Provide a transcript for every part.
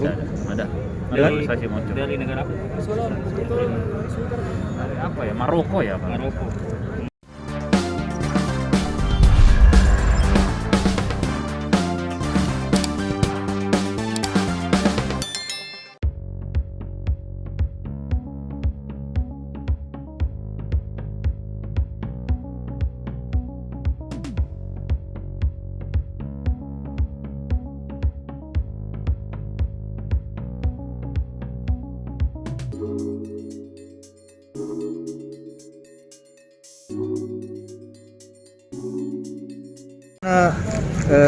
Ada. Dari- Naturalisasi muncul. Dari negara apa? Dari apa ya? Maroko ya, Pak? Maroko.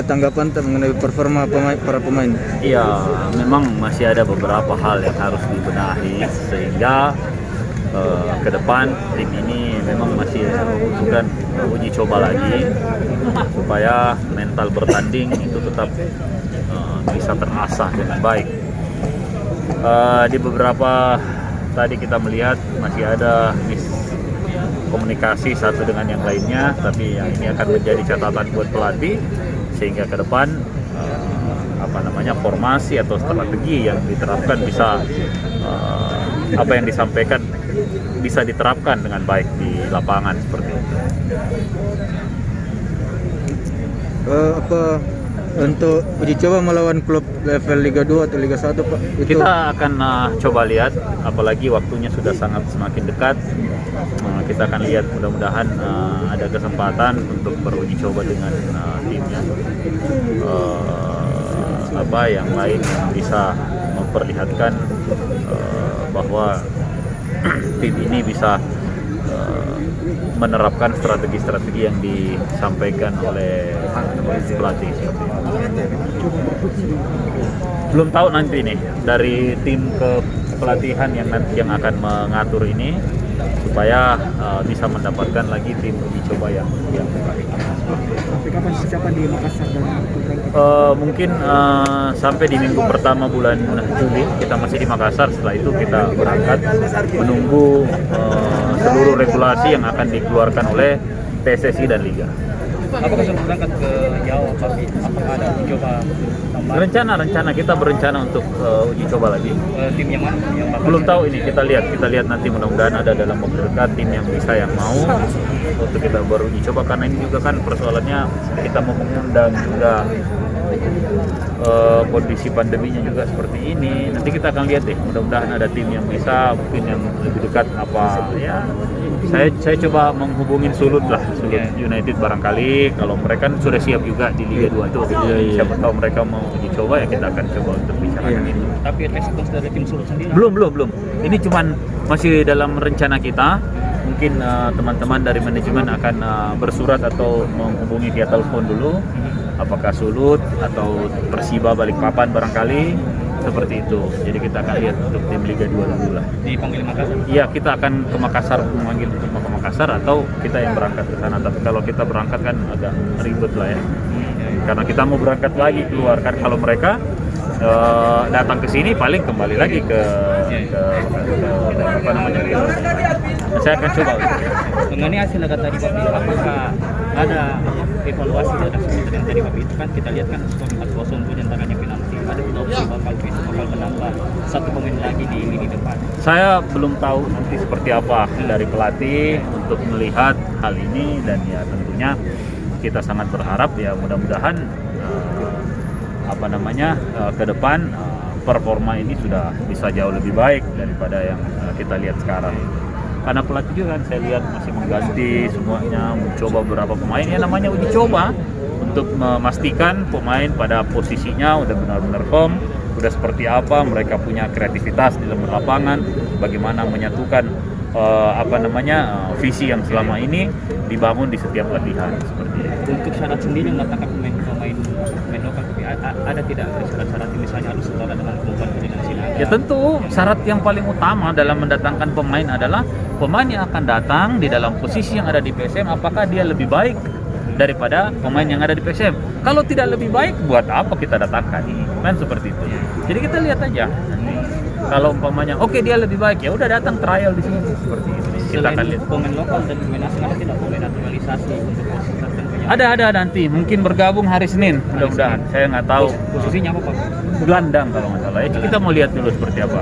Tanggapan mengenai performa para pemain. Iya, memang masih ada beberapa hal yang harus dibenahi sehingga ke depan tim ini memang masih membutuhkan uji coba lagi supaya mental bertanding itu tetap bisa terasah dengan baik. Di beberapa tadi kita melihat masih ada komunikasi satu dengan yang lainnya, tapi yang ini akan menjadi catatan buat pelatih sehingga ke depan formasi atau strategi yang diterapkan bisa apa yang disampaikan bisa diterapkan dengan baik di lapangan seperti itu. Apa untuk uji coba melawan klub level Liga 2 atau Liga 1, Pak? Kita akan coba lihat, apalagi waktunya sudah semakin dekat. Kita akan lihat, mudah-mudahan ada kesempatan untuk beruji coba dengan timnya. Yang lain yang bisa memperlihatkan bahwa tim ini bisa menerapkan strategi-strategi yang disampaikan oleh pelatih. Belum tahu nanti nih dari tim kepelatihan yang akan mengatur ini supaya bisa mendapatkan lagi tim uji coba yang baik. Sampai kapan persiapan di Makassar dan Mungkin sampai di minggu pertama bulan Juli kita masih di Makassar. Setelah itu kita berangkat menunggu seluruh regulasi yang akan dikeluarkan oleh PSSI dan Liga. Apakah sudah berangkat ke Jawa, tapi apakah ada uji coba tambahan? Rencana kita berencana untuk uji coba lagi. Tim yang mana? Yang bakal Belum tahu ini, kita lihat nanti, mudah-mudahan ada dalam waktu dekat tim yang bisa, yang mau untuk kita beruji coba, karena ini juga kan persoalannya kita mau mengundang juga kondisi pandeminya juga seperti ini. Nanti kita akan lihat deh, mudah-mudahan ada tim yang bisa, mungkin yang lebih dekat apa ya. Saya coba menghubungin Sulut United barangkali kalau mereka kan sudah siap juga di Liga 2 itu. Siapa tahu mereka mau uji coba, ya kita akan coba untuk bicara itu. Tapi respons dari tim Sulut sendiri? Belum. Ini cuman masih dalam rencana kita. Mungkin teman-teman dari manajemen akan bersurat atau menghubungi via telepon dulu. Apakah Sulut atau Persiba Balikpapan barangkali, seperti itu. Jadi kita akan lihat untuk tim Liga 2 dulu lah. Dipanggil Makassar? Iya, kita akan ke Makassar, memanggil untuk ke Makassar, atau kita yang berangkat ke sana. Tapi kalau kita berangkat kan agak ribet lah ya. Karena kita mau berangkat lagi keluar kan, kalau mereka datang ke sini paling kembali lagi ke saya akan coba. Mengenai hasil laga tadi, Pak, apakah ada evaluasi dari seperti yang tadi, Pak? Itu kan kita lihat kan skor 4-0 itu diantaranya penalti. Ada opsi bakal menambah satu pemain lagi di lini depan. Saya belum tahu nanti seperti apa dari pelatih untuk melihat hal ini, dan ya tentunya kita sangat berharap ya mudah-mudahan ke depan performa ini sudah bisa jauh lebih baik daripada yang kita lihat sekarang. Karena pelatih juga kan saya lihat masih mengganti semuanya, mencoba beberapa pemain. Ya namanya uji coba untuk memastikan pemain pada posisinya udah benar-benar firm, udah seperti apa, mereka punya kreativitas di dalam lapangan, bagaimana menyatukan visi yang selama ini dibangun di setiap latihan seperti itu. Untuk syarat sendiri mendatangkan pemain lokal, ada tidak syarat-syarat misalnya harus setara dengan kemampuan koordinasi? Ya tentu syarat yang paling utama dalam mendatangkan pemain adalah pemain yang akan datang di dalam posisi yang ada di PSM, apakah dia lebih baik daripada pemain yang ada di PSM. Kalau tidak lebih baik, buat apa kita datangkan? Kan seperti itu. Jadi kita lihat aja. Kalau umpamanya oke, dia lebih baik, ya udah datang trial di sini seperti itu. Kita akan lihat. Pemain lokal dan pemain asing, ada tidak pemain naturalisasi untuk posisi tertentu? Ada nanti, mungkin bergabung hari Senin mudah-mudahan. Saya nggak tahu posisinya apa, Pak? gelandang kalau nggak salah. Kita mau lihat dulu seperti apa.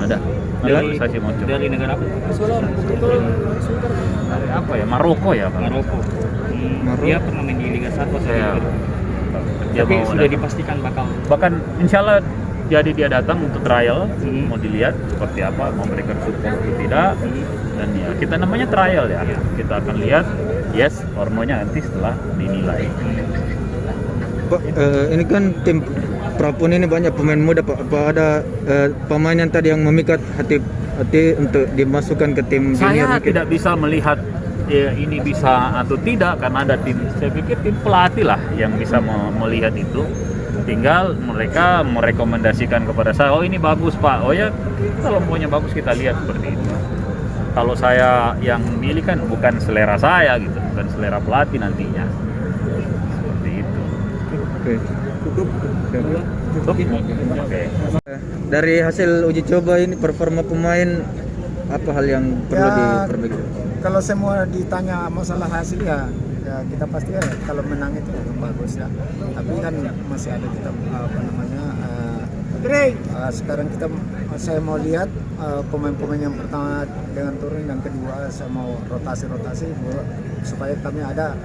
Ada. Saya mau coba. Dari negara apa? Dari apa ya? Maroko ya kalau. Maroko. Dia pernah main di Liga 1 Saya. Dia tapi mau sudah datang. dipastikan bakal Bahkan insya Allah jadi dia datang untuk trial, Hmm. mau dilihat seperti apa, mau memberikan support atau tidak, dan ya kita namanya trial ya, kita akan lihat yes or no-nya nanti setelah dinilai. Pak, ini kan tim Prapon ini banyak pemain muda Pak. Apa ada pemain yang tadi yang memikat hati untuk dimasukkan ke tim junior Saya mungkin? tidak bisa melihat ya, ini bisa atau tidak karena ada tim, saya pikir tim pelatih lah yang bisa melihat itu. Tinggal mereka merekomendasikan kepada saya, oh ini bagus Pak, oh ya kalau maunya bagus kita lihat seperti itu. Kalau saya yang milih kan bukan selera saya gitu, bukan selera pelatih nantinya. Seperti itu. Oke. Cukup. Oke. Dari hasil uji coba ini performa pemain apa hal yang perlu diperbaiki? Kalau semua ditanya masalah hasil ya kita pasti ya kalau menang itu bagus ya. Tapi kan masih ada kita sekarang saya mau lihat pemain-pemain yang pertama dengan turun, yang kedua saya mau rotasi supaya kami ada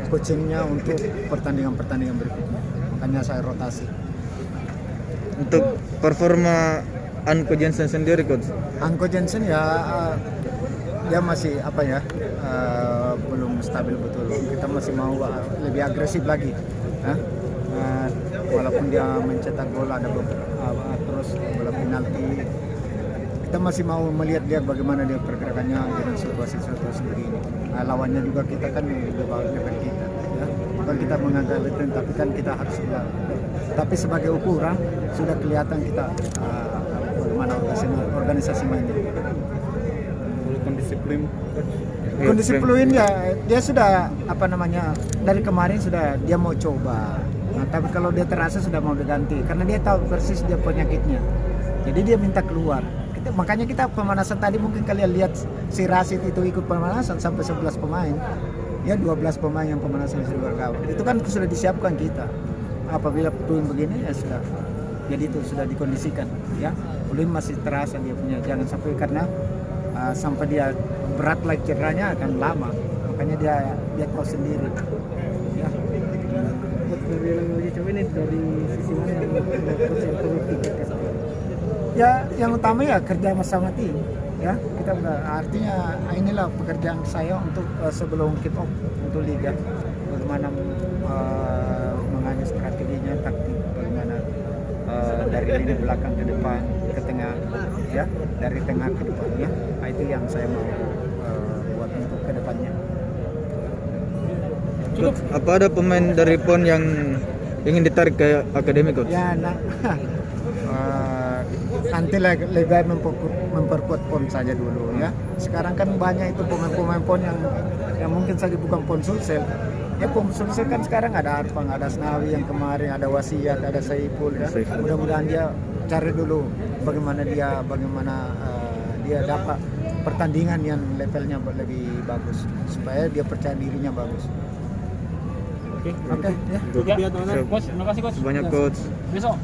coachingnya untuk pertandingan berikutnya. Makanya saya rotasi. Untuk performa Anko Jensen sendiri coach? Anko Jensen ya dia masih belum stabil betul. Kita masih mau lebih agresif lagi. Walaupun dia mencetak gol ada terus bola penalti, kita masih mau melihat dia bagaimana dia pergerakannya dengan situasi-situasi begini. Lawannya juga kita kan lebih bagus dari kita. Ya. Bukan kita mengandalkan, tapi kan kita harus tapi sebagai ukuran sudah kelihatan kita bagaimana organisasi mainnya. Kondisiplin ya dia sudah dari kemarin sudah dia mau coba. Nah, tapi kalau dia terasa sudah mau diganti karena dia tahu persis dia penyakitnya. Jadi dia minta keluar. Makanya kita pemanasan tadi mungkin kalian lihat si Rashid itu ikut pemanasan sampai 11 pemain. Ya 12 pemain yang pemanasan sudah bergabung. Itu kan sudah disiapkan kita. Apabila Pluim begini ya sudah. Jadi itu sudah dikondisikan ya. Pluim masih terasa dia punya, jangan sampai karena sampai dia berat lagi cederanya akan lama. Makanya dia tahu sendiri. Ya. Dari uji coba ini dari sisi mana yang ya yang utama ya kerja sama tim ya kita artinya inilah pekerjaan saya untuk sebelum kick off untuk liga bagaimana mengatur strateginya, taktik bagaimana dari lini belakang ke depan ke tengah ya dari tengah ke depan ya itu yang saya mau buat untuk ke depannya. Coach, apa ada pemain dari PON yang ingin ditarik ke akademi coach? Ya, nanti lebih memperkuat PON saja dulu ya. Sekarang kan banyak itu pemain-pemain PON yang mungkin saja bukan PON Sulsel. Ya PON Sulsel kan sekarang ada Arfang, ada Snawi yang kemarin, ada Wasiat, ada Saiful ya. Mudah-mudahan dia cari dulu bagaimana dia dapat pertandingan yang levelnya lebih bagus supaya dia percaya dirinya bagus. Oke, ya. Ya, coach, terima kasih coach. Banyak coach. Besok